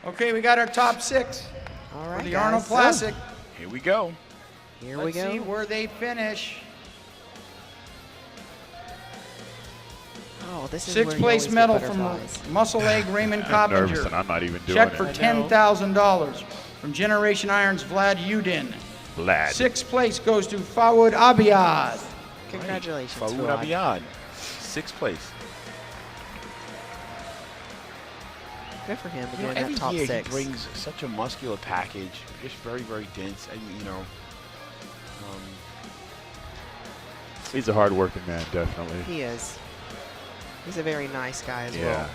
Okay, we got our top 6 All right, for the guys. Arnold Classic. Here we go. Here Let's we go. see where they finish. Oh, this is Sixth where you place always get medal from butterflies. Muscle Leg Raymond I'm nervous Coppinger. and I'm not even doing Check it. for I know. $10,000 from Generation Iron's Vlad Yudin. Vlad. 6th place goes to Fawad Abiad. Congratulations, Faoud Fuad. Abiad, 6th place. Good for him to You know, get in every that top year 6. he brings such a muscular package, just very, very dense, and He's a hard-working man, definitely. He is. He's a very nice guy as Yeah. well.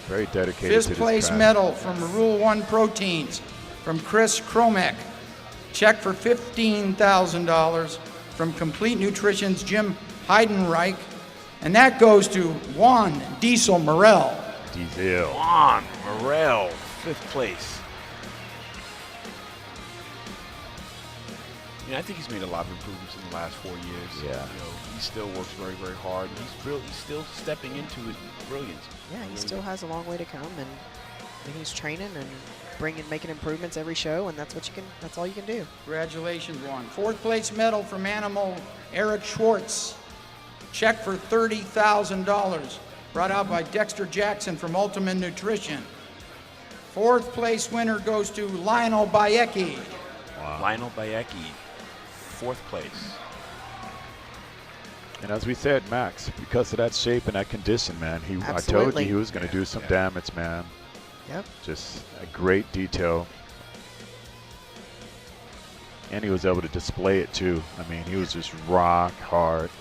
Very dedicated to 5th this place craft. medal from Rule 1 Proteins from Chris Kromek. Check for $15,000 from Complete Nutrition's Jim Heidenreich. And that goes to Juan Diesel Morel. Diesel. Juan Morel, 5th place. Yeah, I think he's made a lot of improvements in the last 4 years. Yeah. You know, he still works very, very hard. He's still stepping into it brilliance. Yeah, he still has a long way to come, and he's training and making improvements every show, and that's all you can do. Congratulations, Juan. 4th place medal from Animal Eric Schwartz. Check for $30,000. Brought out by Dexter Jackson from Ultimate Nutrition. 4th place winner goes to Lionel Bayecki. Wow. Lionel Bayecki, 4th place. And as we said, Max, because of that shape and that condition, man, I told you Absolutely. he was going to do some damage, man. Yep. Just a great detail. And he was able to display it, too. I mean, he was just rock hard.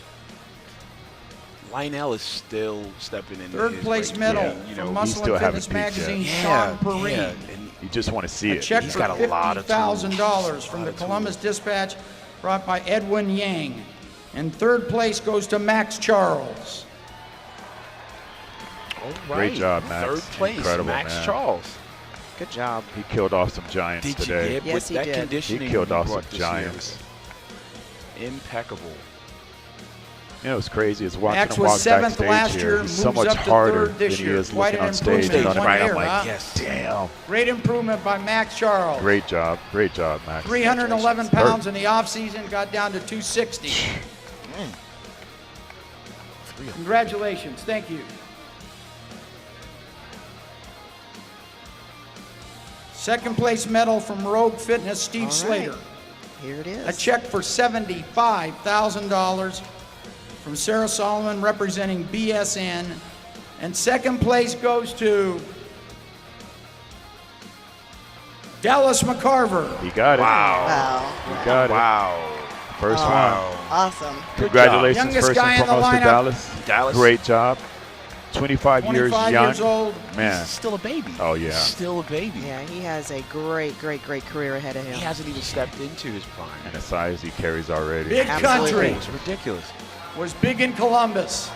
Lionel is still stepping in. 3rd his place great medal game, from he Muscle still and haven't Fitness peaked yet. Magazine, Yeah, Sean Perrine. yeah, and You just want to see A it. check He's for got a lot of $50,000 from lot the of Columbus tools. Dispatch, brought by Edwin Yang. And 3rd place goes to Max Charles. All Great job, Max. 3rd place, Incredible, Max man. Charles. Good job. He killed off some giants Did today. you get Yes, with he that did. conditioning? He killed he off some brought this year giants. was Impeccable. You know, what's crazy is watching Max him was walk 7th backstage last here. year, He's so moves much up to harder 3rd this than he year. is Quite looking an on stage. improvement And in I'm one right, I'm year, like, huh? yes. damn. Great improvement by Max Charles. Great job, Max. 311 pounds in the offseason, got down to 260. Congratulations, thank you. 2nd place medal from Rogue Fitness, Steve All right. Slater. Here it is. A check for $75,000 from Sarah Solomon representing BSN. And 2nd place goes to Dallas McCarver. He got it. Wow. He got it. Wow. First one. Awesome. Congratulations, Youngest first guy and in the foremost to lineup. Dallas. Dallas. Great job. 25 years 25 young. years old. Man. He's still a baby. Oh, yeah. He's still a baby. Yeah, he has a great career ahead of him. He hasn't even stepped into his prime. And the size he carries already. Big Absolutely. country. It's ridiculous. Was big in Columbus.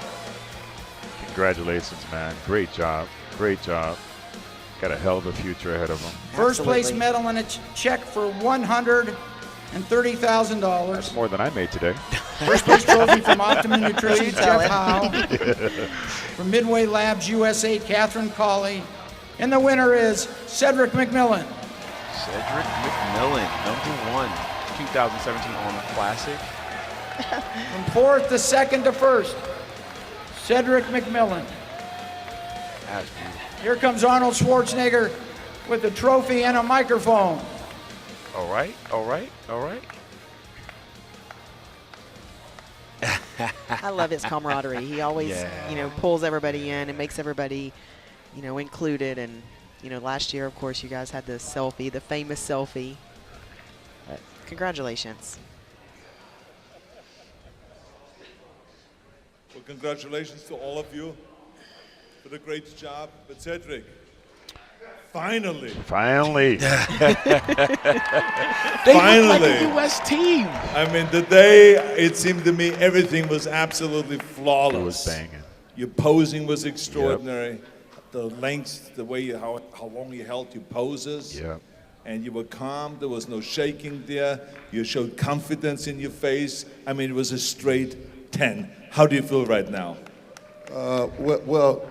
Congratulations, man. Great job. Great job. Got a hell of a future ahead of him. First place Absolutely. medal and a check for $130,000. That's more than I made today. First place trophy from Optimum Nutrition, You tell Jeff it. Howe. From Midway Labs USA, Catherine Colley. And the winner is Cedric McMillan. Cedric McMillan, #1, 2017 Arnold Classic. From 4th to 2nd to 1st, Cedric McMillan. That's beautiful. Here comes Arnold Schwarzenegger with a trophy and a microphone. All right, all right, all right. I love his camaraderie. He always, Yeah. pulls everybody in and makes everybody, included. And, last year, of course, you guys had the selfie, the famous selfie. But congratulations. Well, congratulations to all of you for the great job. But Cedric, finally, Finally. They Finally. look like a U.S. team. I mean, today it seemed to me everything was absolutely flawless. It was banging. Your posing was extraordinary. The lengths, the way how long you held your poses. Yeah. And you were calm. There was no shaking there. You showed confidence in your face. I mean, it was a straight 10. How do you feel right now? Well,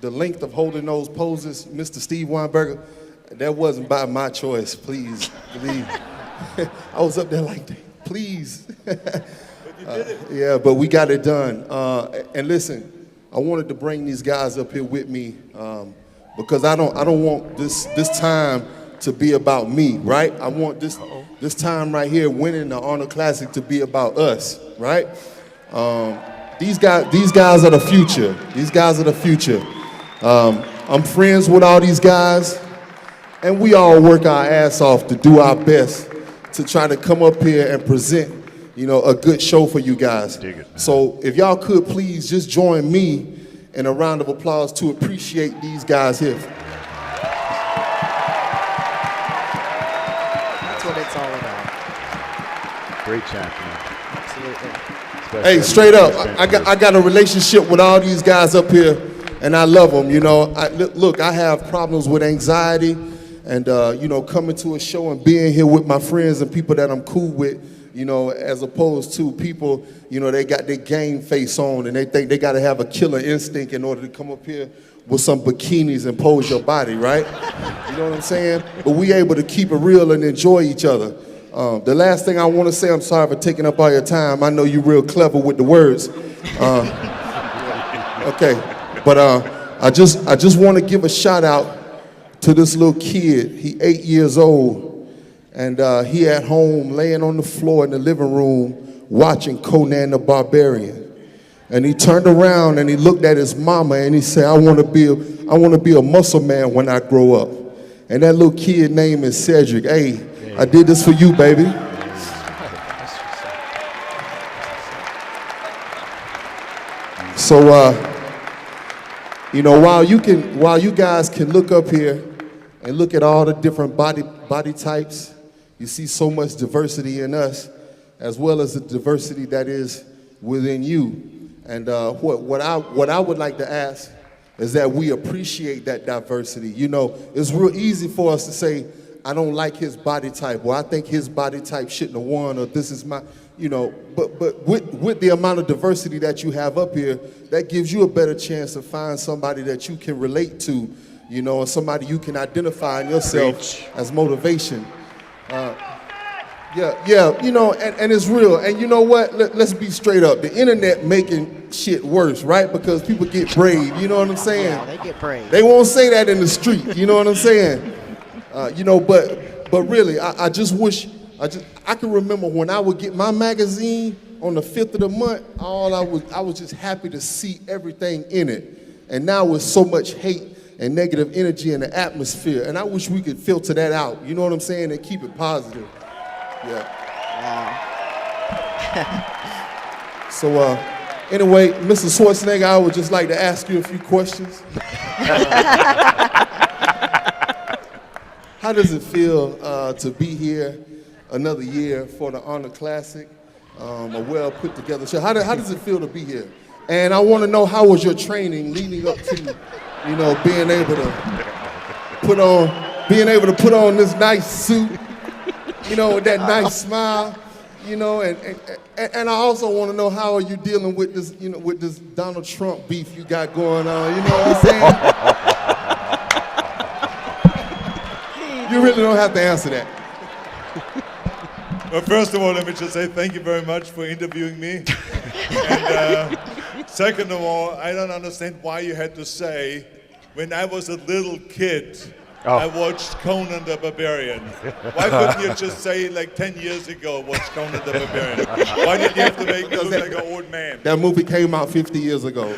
the length of holding those poses, Mr. Steve Weinberger, that wasn't by my choice, please believe. I was up there like, please. But you did it. Yeah, but we got it done. And listen, I wanted to bring these guys up here with me because I don't want this time to be about me, right? I want this time right here, winning the Arnold Classic, to be about us, right? These guys are the future. These guys are the future. I'm friends with all these guys, and we all work our ass off to do our best to try to come up here and present, a good show for you guys. So if y'all could please just join me in a round of applause to appreciate these guys here. That's what it's all about. Great champion. Absolutely. Hey, straight up, I got a relationship with all these guys up here, and I love them. Look, I have problems with anxiety, and coming to a show and being here with my friends and people that I'm cool with, as opposed to people, they got their game face on and they think they got to have a killer instinct in order to come up here with some bikinis and pose your body, right? You know what I'm saying? But we able to keep it real and enjoy each other. The last thing I want to say, I'm sorry for taking up all your time. I know you're real clever with the words. Okay, but I just want to give a shout out to this little kid. He 8 years old, and he at home laying on the floor in the living room watching Conan the Barbarian. And he turned around and he looked at his mama and he said, I want to be a muscle man when I grow up. And that little kid name is Cedric. Hey, I did this for you, baby. So, while you guys can look up here and look at all the different body types, you see so much diversity in us, as well as the diversity that is within you. And what I would like to ask is that we appreciate that diversity. It's real easy for us to say, I don't like his body type, or I think his body type shouldn't have won, or this is my, but with the amount of diversity that you have up here, that gives you a better chance to find somebody that you can relate to, and somebody you can identify in yourself as motivation. And it's real. And you know what? Let's be straight up. The internet making shit worse, right? Because people get brave, you know what I'm saying? Yeah, they get brave. They won't say that in the street, you know what I'm saying? But really, I just wish, I can remember when I would get my magazine on the 5th of the month, I was just happy to see everything in it. And now with so much hate and negative energy in the atmosphere, and I wish we could filter that out, you know what I'm saying, and keep it positive. Yeah. Wow. So anyway, Mr. Schwarzenegger, I would just like to ask you a few questions. How does it feel to be here another year for the Arnold Classic, a well put together show? How does it feel to be here? And I want to know, how was your training leading up to, being able to put on this nice suit, with that nice smile, and I also want to know, how are you dealing with this, with this Donald Trump beef you got going on? You know what I'm saying? You really don't have to answer that. Well, first of all, let me just say thank you very much for interviewing me. And second of all, I don't understand why you had to say, when I was a little kid, I watched Conan the Barbarian. Why couldn't you just say, like 10 years ago, watched Conan the Barbarian? Why did you have to make me look like an old man? That movie came out 50 years ago.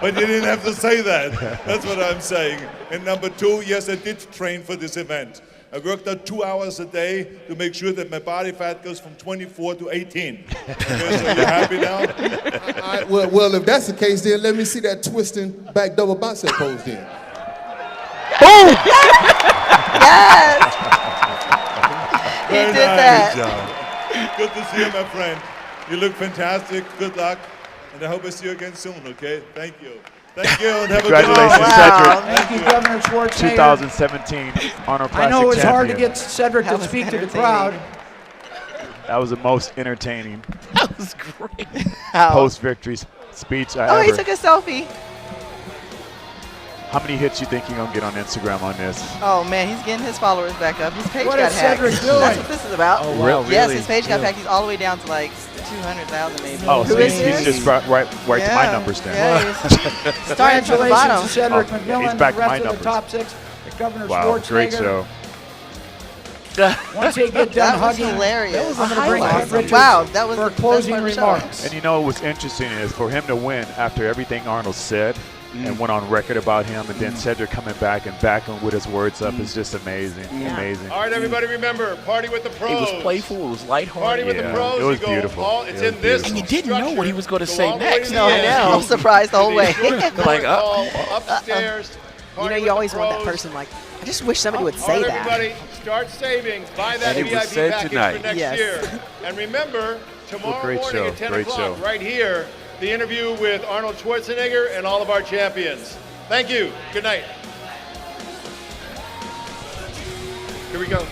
But you didn't have to say that. That's what I'm saying. And number two, yes, I did train for this event. I worked out 2 hours a day to make sure that my body fat goes from 24 to 18. Okay, so you happy now? Well, if that's the case, then let me see that twisting back double bicep pose then. Boom! Yes! He Very did nice. that. Good to see you, my friend. You look fantastic. Good luck. And I hope I see you again soon, okay? Thank you. Thank you, and have Congratulations, a good Cedric. Thank you, Governor Schwarzenegger. 2017 Arnold Classic I know it was hard to champion. get Cedric to speak to the crowd. That was the most entertaining That was great. post-victory speech I ever. Oh, he took a selfie. How many hits you think you're going to get on Instagram on this? Oh, man, he's getting his followers back up. His page What got is hacked. Cedric doing? That's what this is about. Oh, wow, Yes, really? his page got hacked. He's all the way down to like 200,000 maybe. Oh, Who so is he's this? just right to my numbers then. Yeah, he's starting from the Congratulations to bottom. Cedric Oh, McMillan he's and back the to my rest of numbers. the top 6. The Governor Wow, Schwarzenegger. great show. Once they get done That was hugging, hilarious. I'm going to bring Highlight. Cliff Richards Wow, that was for the best closing part of the show. remarks. And you know what's interesting is for him to win after everything Arnold said and went on record about him, and then Cedric coming back and backing with his words up is just amazing. Amazing. All right, everybody, remember, party with the pros. It was playful. It was Party lighthearted. with Yeah, the pros. it was You go beautiful. all- It it's was in this. beautiful. And you didn't know what he was going to Go say all the way next. to No, the I end. know. I'm surprised the whole way. Like, upstairs. You know, you always want that person like, I just wish somebody would All say right, that. everybody, start saving. Buy that And it was VIP said package tonight. for next Yes. year. And remember, tomorrow great morning show, at 10 great o'clock, show. right here, the interview with Arnold Schwarzenegger and all of our champions. Thank you. Good night. Here we go.